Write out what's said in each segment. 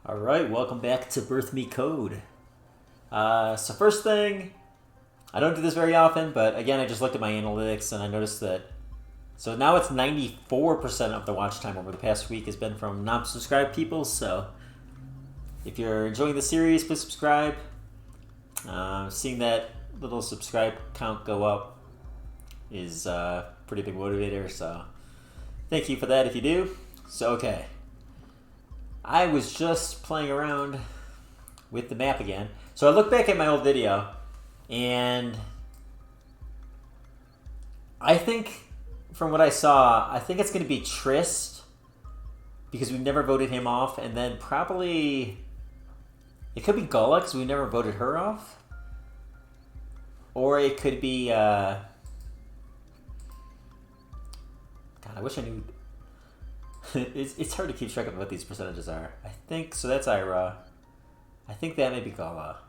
Alright, welcome back to Birth Me Code. So first thing, I don't do this very often, but again, I just looked at my analytics and I noticed that, so now it's 94% of the watch time over the past week has been from non-subscribed people, so if you're enjoying the series, please subscribe. Seeing that little subscribe count go up is a pretty big motivator, so thank you for that if you do. So, okay. I was just playing around with the map again. So I looked back at my old video, and I think, from what I saw, I think it's going to be Trist, because we never voted him off, and then probably, it could be Gullah, because we never voted her off. Or it could be, God, I wish I knew. It's hard to keep track of what these percentages are. I think, so that's Ira. I think that may be Gullah.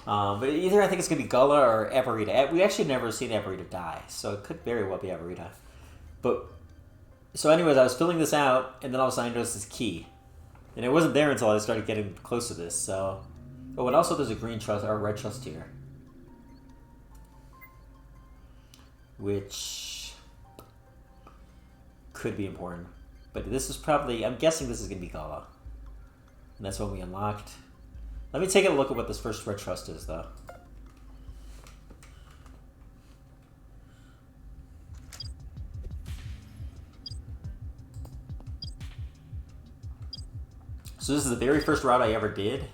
But either I think it's going to be Gullah or Avarita. We actually never seen Avarita die, so it could very well be Avarita. But, so anyways, I was filling this out, and then all of a sudden I noticed this key. And it wasn't there until I started getting close to this, so... Oh, and also there's a green trust, or a red trust here. Which could be important. But this is probably, I'm guessing this is going to be Gullah. And that's what we unlocked. Let me take a look at what this first red trust is, though. So this is the very first route I ever did.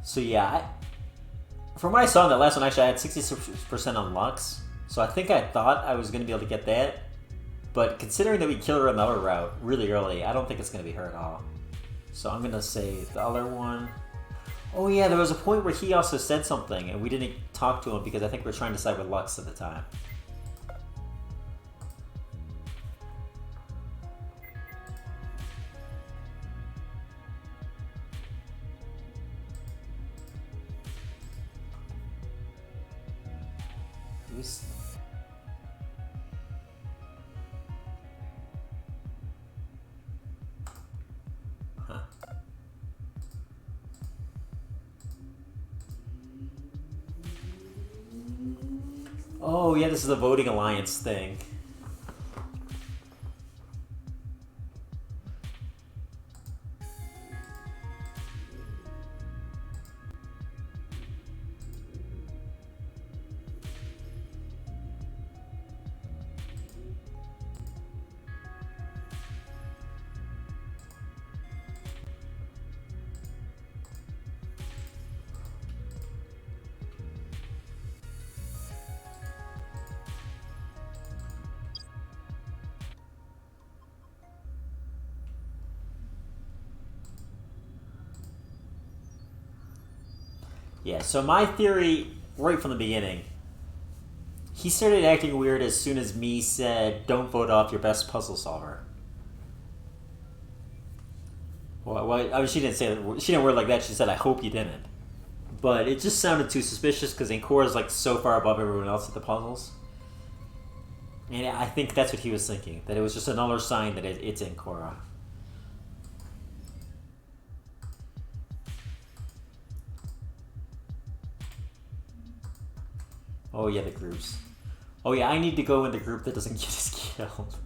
So yeah, from what I saw in that last one, actually I had 66% on Lux. So I think I thought I was going to be able to get that. But considering that we killed her on the other route really early, I don't think it's going to be her at all. So I'm going to say the other one. Oh yeah, there was a point where he also said something and we didn't talk to him because I think we were trying to side with Lux at the time. Huh. Oh yeah, this is the voting alliance thing. Yeah, so my theory, right from the beginning, he started acting weird as soon as me said, don't vote off your best puzzle solver. Well, I mean, she didn't say that. She didn't word like that. She said, I hope you didn't. But it just sounded too suspicious because Ankora's like so far above everyone else at the puzzles. And I think that's what he was thinking, that it was just another sign that it's Ankora. Oh yeah, the groups. Oh yeah, I need to go in the group that doesn't get us killed.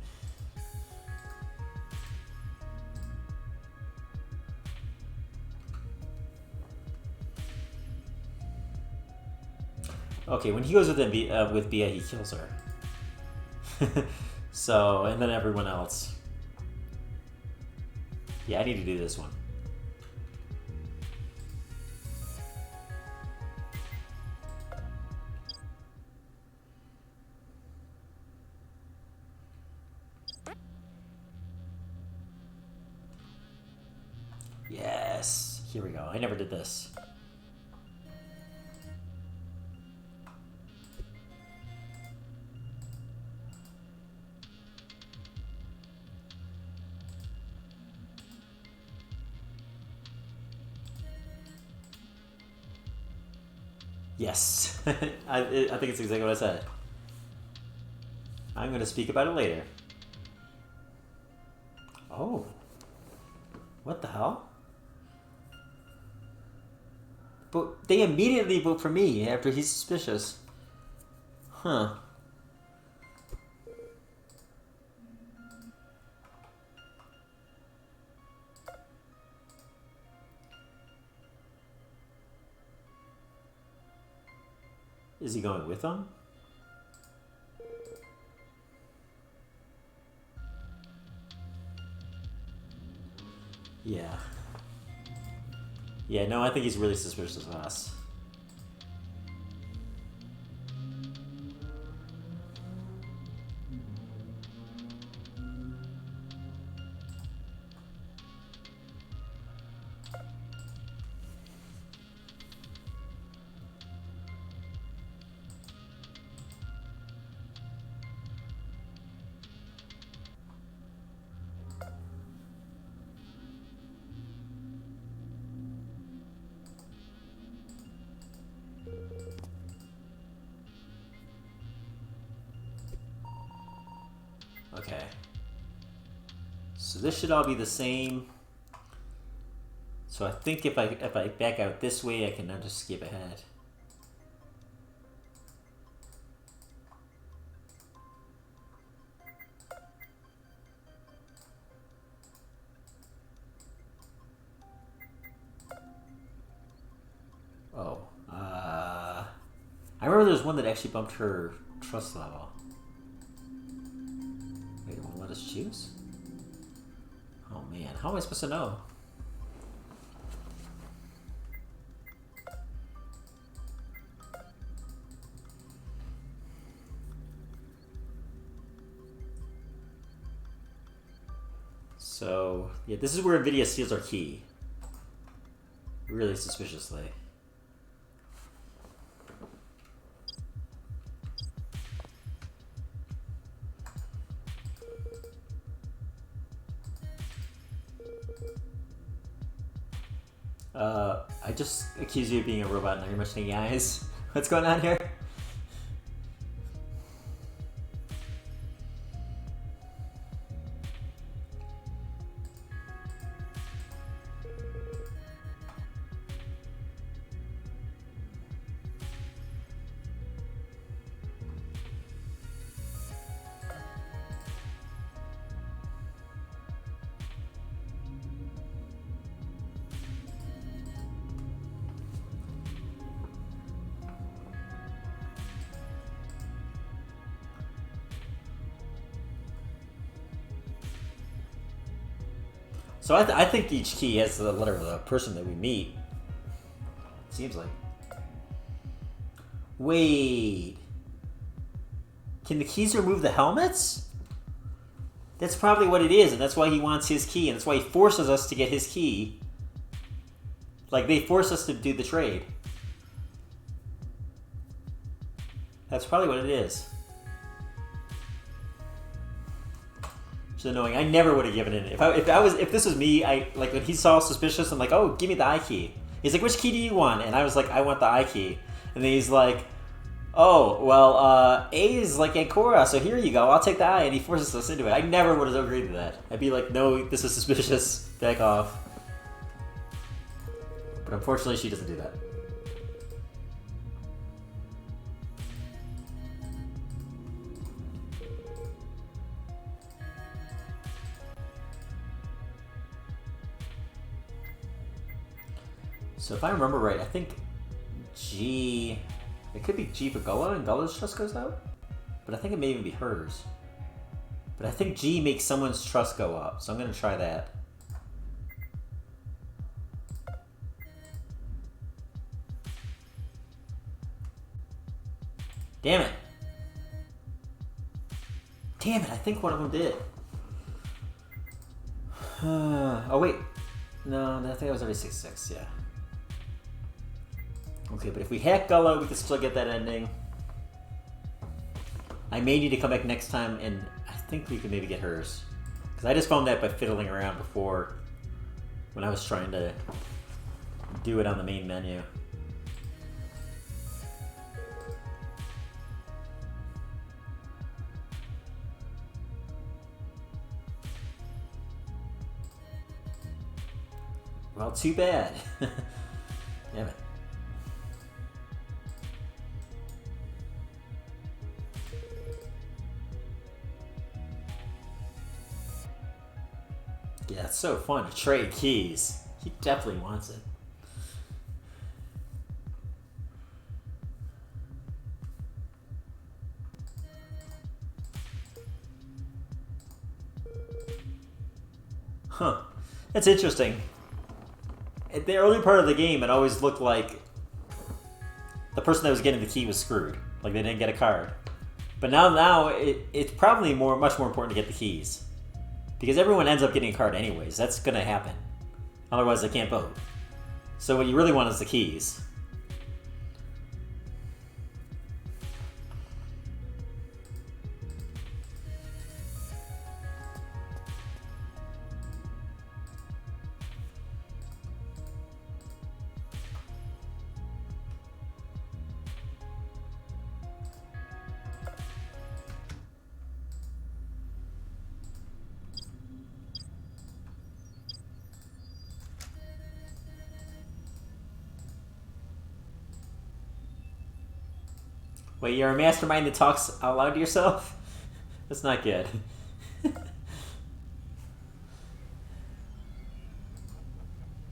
Okay, when he goes with Bia, he kills her. So, and then everyone else. Yeah, I need to do this one. Yes! Here we go. I never did this. Yes. I think it's exactly what I said. I'm going to speak about it later. Oh. What the hell? But they immediately vote for me after he's suspicious. Huh. Is he going with them? Yeah. Yeah, no, I think he's really suspicious of us. Okay. So this should all be the same. So I think if I back out this way, I can now just skip ahead. Oh. I remember there was one that actually bumped her trust level. Wait, it won't let us choose? Oh man, how am I supposed to know? So, yeah, this is where NVIDIA steals our key. Really suspiciously. I just accuse you of being a robot and now you're mentioning eyes. What's going on here? So I think each key has the letter of the person that we meet. Seems like. Wait. Can the keys remove the helmets? That's probably what it is, and that's why he wants his key, and that's why he forces us to get his key. Like, they force us to do the trade. That's probably what it is. It's annoying. I never would have given it. If this was me, like when he saw suspicious, I'm like, oh, give me the I key. He's like, which key do you want? And I was like, I want the I key. And then he's like, oh, well, A is like Ancora, so here you go. I'll take the I, and he forces us into it. I never would have agreed to that. I'd be like, no, this is suspicious. Back off. But unfortunately, she doesn't do that. So if I remember right, I think G... It could be G for Gullah, and Gullah's trust goes out? But I think it may even be hers. But I think G makes someone's trust go up, so I'm going to try that. Damn it! Damn it, I think one of them did. Oh wait. No, I think I was already 6-6, yeah. Okay, but if we hack Gullah, we can still get that ending. I may need to come back next time, and I think we can maybe get hers. Because I just found that by fiddling around before, when I was trying to do it on the main menu. Well, too bad. Damn it. Yeah, it's so fun to trade keys. He definitely wants it. Huh. That's interesting. At the early part of the game, it always looked like the person that was getting the key was screwed. Like they didn't get a card. But now it's probably much more important to get the keys. Because everyone ends up getting a card anyways. That's going to happen. Otherwise, they can't vote. So what you really want is the keys. Wait, you're a mastermind that talks out loud to yourself? That's not good.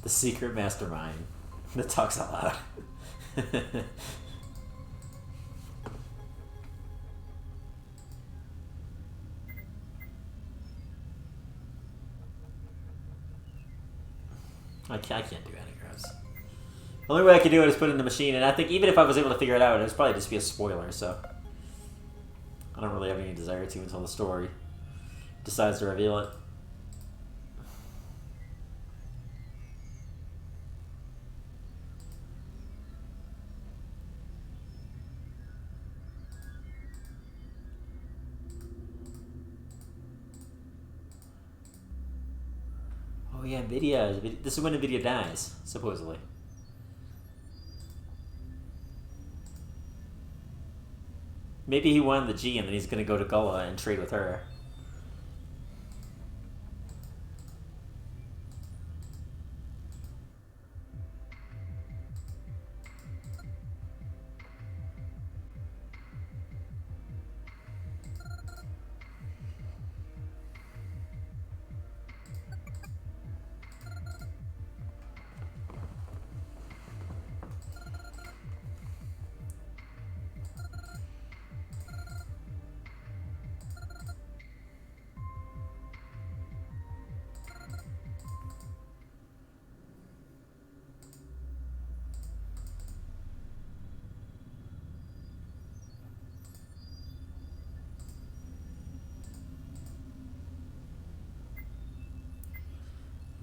The secret mastermind that talks out loud. I can't do anagrams. The only way I could do it is put it in the machine, and I think even if I was able to figure it out, it would probably just be a spoiler, so I don't really have any desire to until the story decides to reveal it. Oh yeah, Nvidia. This is when Nvidia dies, supposedly. Maybe he won the G and then he's going to go to Gullah and trade with her.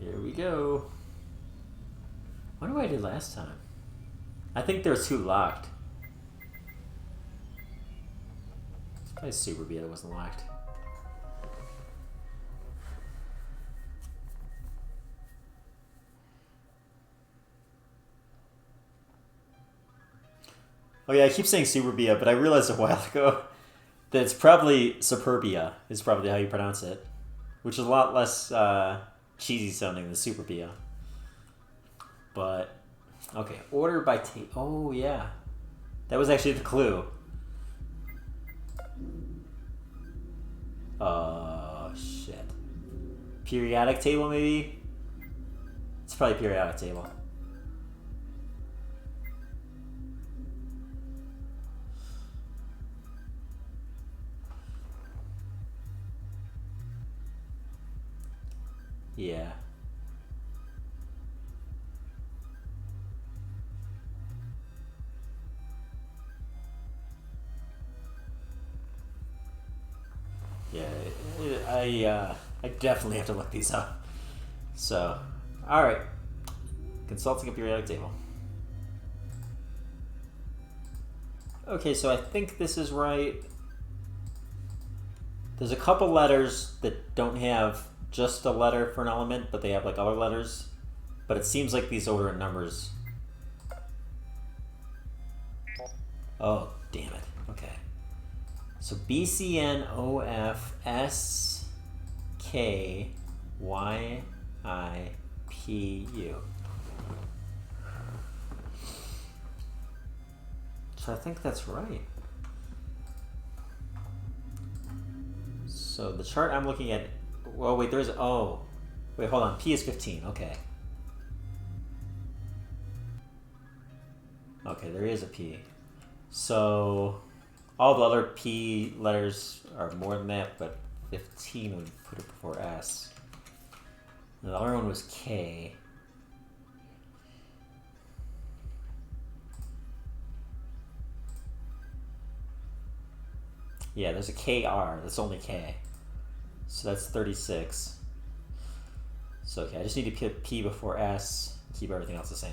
Here we go. What did I do last time? I think there's 2 locked. It's probably Super B that wasn't locked. Oh yeah, I keep saying Superbia, but I realized a while ago that it's probably Superbia is probably how you pronounce it, which is a lot less cheesy sounding than Superbia. But okay, order by tape. Oh yeah, that was actually the clue. Oh shit. Periodic table maybe? It's probably periodic table. Yeah. Yeah, I definitely have to look these up. So, all right. Consulting a periodic table. Okay, so I think this is right. There's a couple letters that don't have just a letter for an element, but they have like other letters. But it seems like these order in numbers. Oh, damn it. Okay. So BCNOFSKYI PU. So I think that's right. So the chart I'm looking at, well, wait, there's, oh, wait, hold on, P is 15, okay. Okay, there is a P. So all the other P letters are more than that, but 15 would put it before S. And the other one was K. Yeah, there's a KR, that's only K. So that's 36. So okay, I just need to put P before S, keep everything else the same.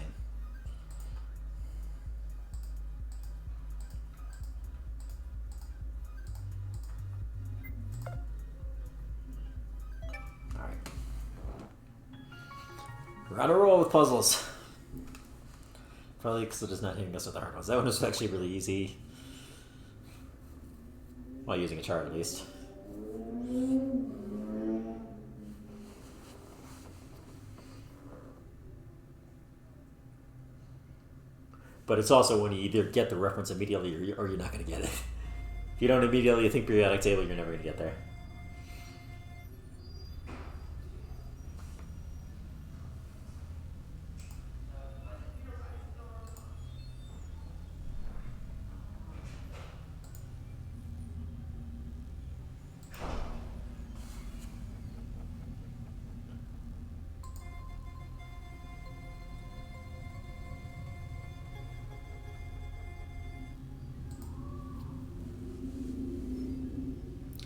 Alright. We're on a roll with puzzles. Probably because it is not hitting us with the hard ones. That one was actually really easy. While using a chart, at least. But it's also when you either get the reference immediately or you're not going to get it. If you don't immediately think periodic table, you're never going to get there.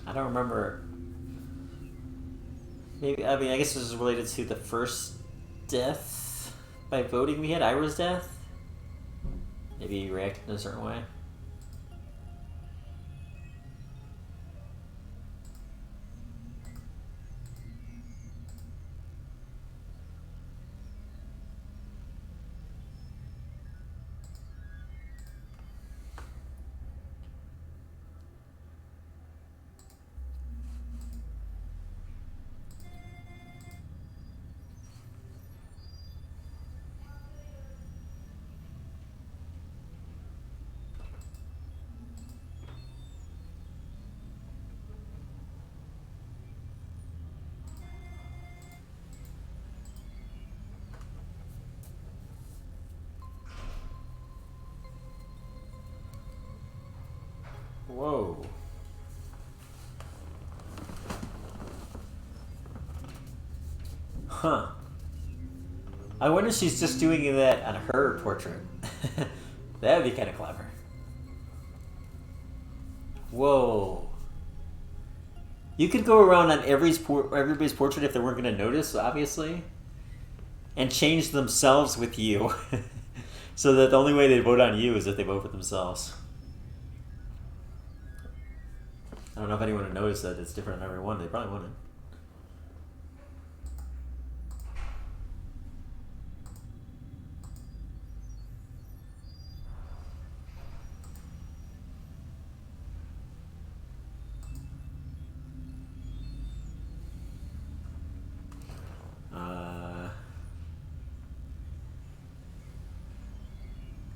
I don't remember. Maybe, I mean, I guess this is related to the first death by voting we had, Ira's death. Maybe he reacted in a certain way. Whoa. Huh. I wonder if she's just doing that on her portrait. That'd be kind of clever. Whoa. You could go around on everybody's portrait if they weren't going to notice, obviously, and change themselves with you. So that the only way they vote on you is if they vote for themselves. I don't know if anyone would notice that it's different on every one. They probably wouldn't.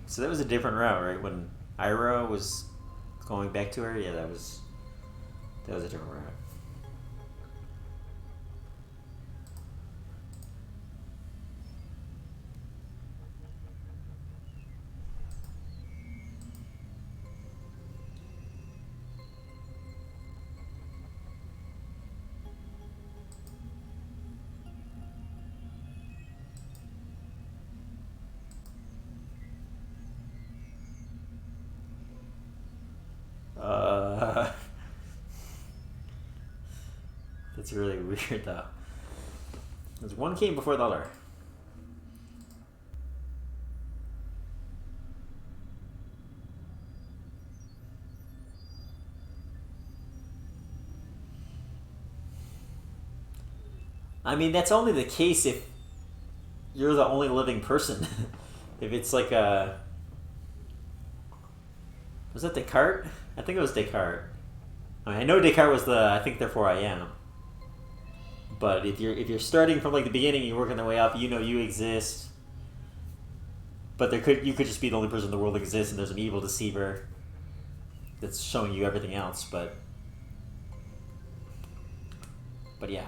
So that was a different route, right? When Ira was going back to her, yeah, that was a different route. That's really weird, though. There's one came before the other. I mean, that's only the case if you're the only living person. If it's like a... Was that Descartes? I think it was Descartes. I mean, I know Descartes was the I think therefore I am. But if you're starting from like the beginning, you're working the way up. You know you exist, but you could just be the only person in the world that exists, and there's an evil deceiver that's showing you everything else. But yeah,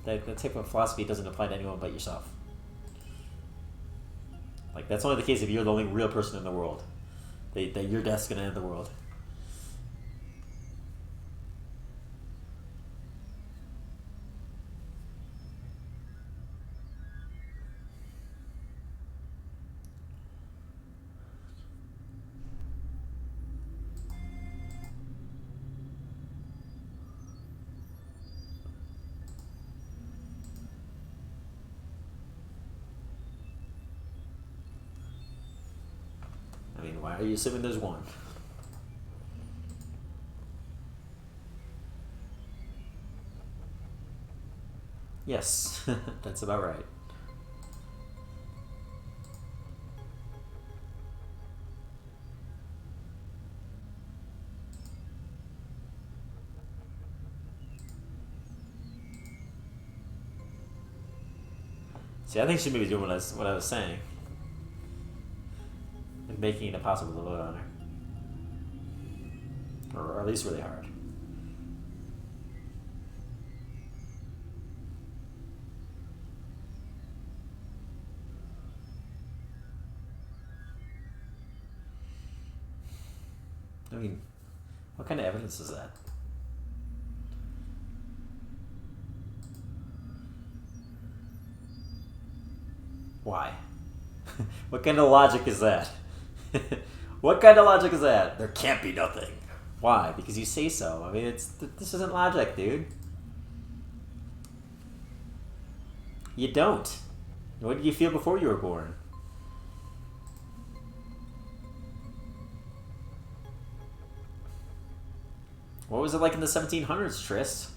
that type of philosophy doesn't apply to anyone but yourself. Like, that's only the case if you're the only real person in the world. That your death's gonna end the world. I mean, why are you assuming there's one? Yes, that's about right. See, I think she may be doing what I was saying. Like, making it impossible to vote on her. Or at least really hard. I mean, what kind of evidence is that? Why? What kind of logic is that? What kind of logic is that? There can't be nothing. Why? Because you say so. I mean, this isn't logic, dude. You don't. What did you feel before you were born? What was it like in the 1700s, Trist?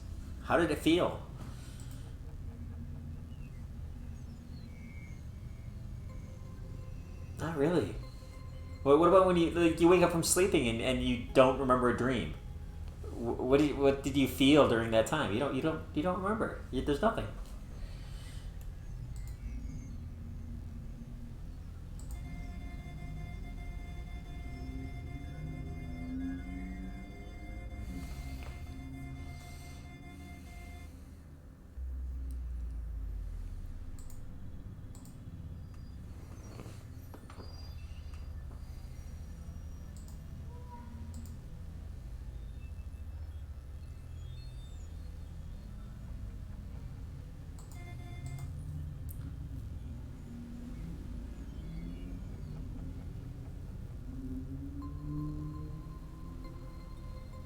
How did it feel? Not really. What about when you wake up from sleeping and you don't remember a dream? What did you feel during that time? You don't remember. There's nothing.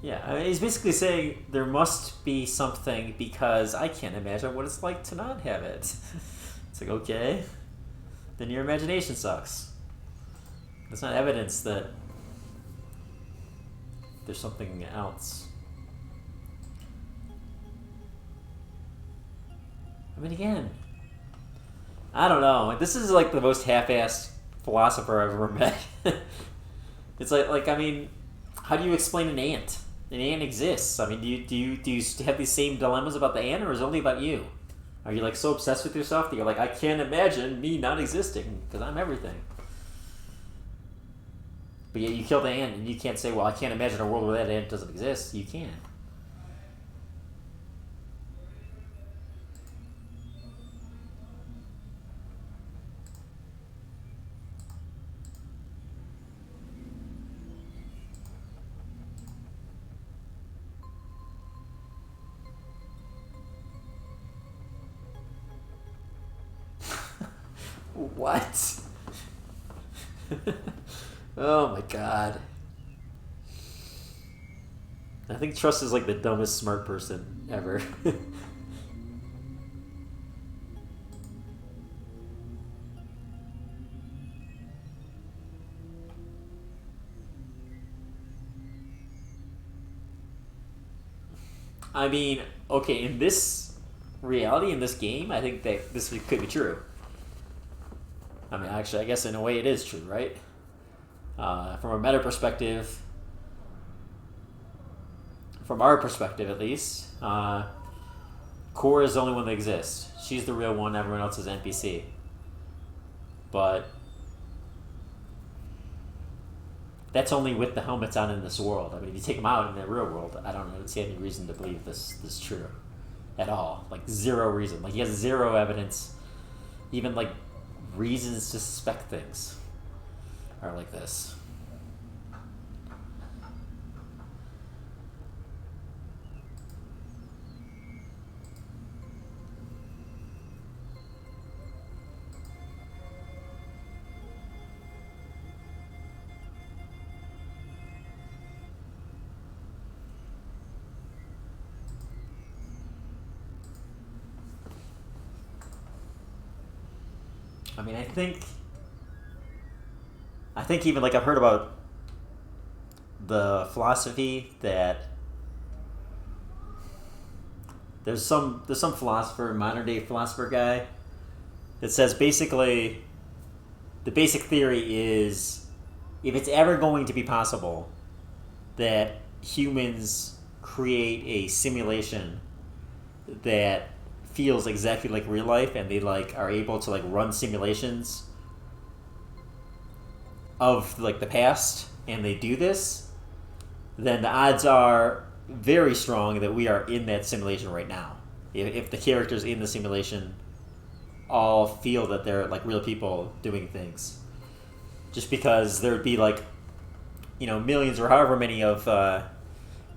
Yeah, I mean, he's basically saying there must be something because I can't imagine what it's like to not have it. It's like, okay, then your imagination sucks. That's not evidence that there's something else. I mean, again, I don't know. This is like the most half-assed philosopher I've ever met. It's like I mean, how do you explain an ant? An ant exists. I mean, do you have these same dilemmas about the ant, or is it only about you? Are you like so obsessed with yourself that you're like, I can't imagine me not existing because I'm everything? But yet you kill the ant and you can't say, well, I can't imagine a world where that ant doesn't exist. You can. What? Oh my god. I think Trust is like the dumbest smart person ever. I mean, okay, in this reality, in this game, I think that this could be true. I mean, actually, I guess in a way it is true, right? From a meta perspective, from our perspective at least, Core is the only one that exists. She's the real one. Everyone else is NPC. But that's only with the helmets on in this world. I mean, if you take them out in the real world, I don't see any reason to believe this is true at all. Like, zero reason. Like, he has zero evidence, even, like, reasons to suspect things are like this. I mean, I think even, like, I've heard about the philosophy that there's some philosopher, modern day philosopher guy, that says basically the basic theory is if it's ever going to be possible that humans create a simulation that feels exactly like real life, and they, like, are able to, like, run simulations of, like, the past, and they do this, then the odds are very strong that we are in that simulation right now. If the characters in the simulation all feel that they're, like, real people doing things, just because there would be, like, you know, millions or however many of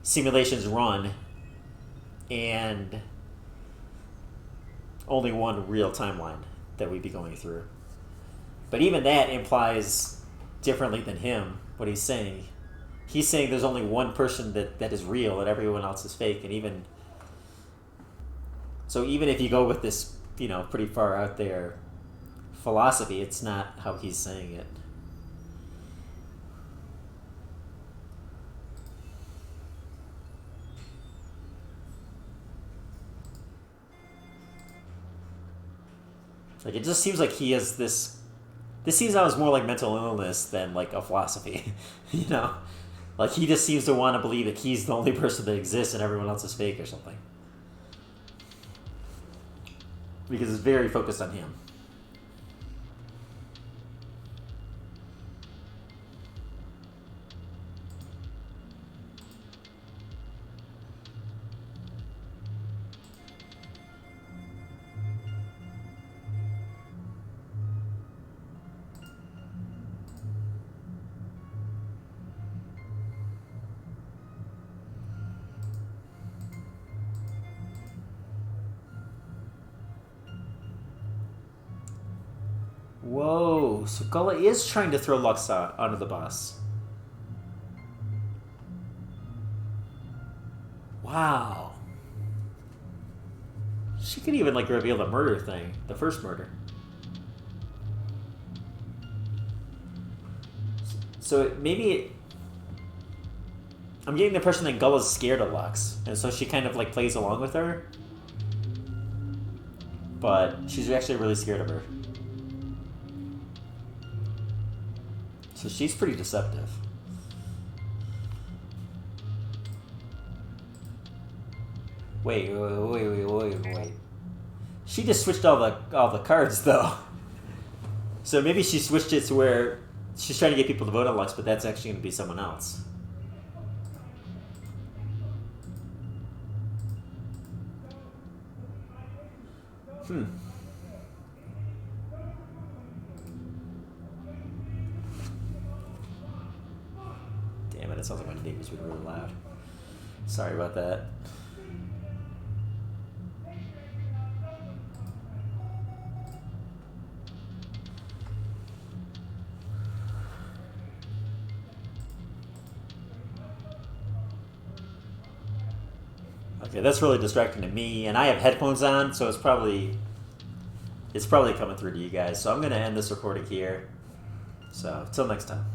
simulations run, and only one real timeline that we'd be going through. But even that implies differently than him, what he's saying. He's saying there's only one person that is real and everyone else is fake. And even if you go with this, you know, pretty far out there philosophy, it's not how he's saying it. Like, it just seems like he has this seems almost more like mental illness than, like, a philosophy. You know? Like, he just seems to want to believe that he's the only person that exists and everyone else is fake or something. Because it's very focused on him. Whoa, so Gullah is trying to throw Lux out under the bus. Wow. She could even, like, reveal the murder thing, the first murder. So maybe I'm getting the impression that Gullah's scared of Lux, and so she kind of, like, plays along with her. But she's actually really scared of her. So she's pretty deceptive. Wait. She just switched all the cards, though. So maybe she switched it to where she's trying to get people to vote on Lux, but that's actually going to be someone else. Damn it, it sounds like my neighbors were really loud. Sorry about that. Okay, that's really distracting to me, and I have headphones on, so it's probably coming through to you guys. So I'm going to end this recording here. So, till next time.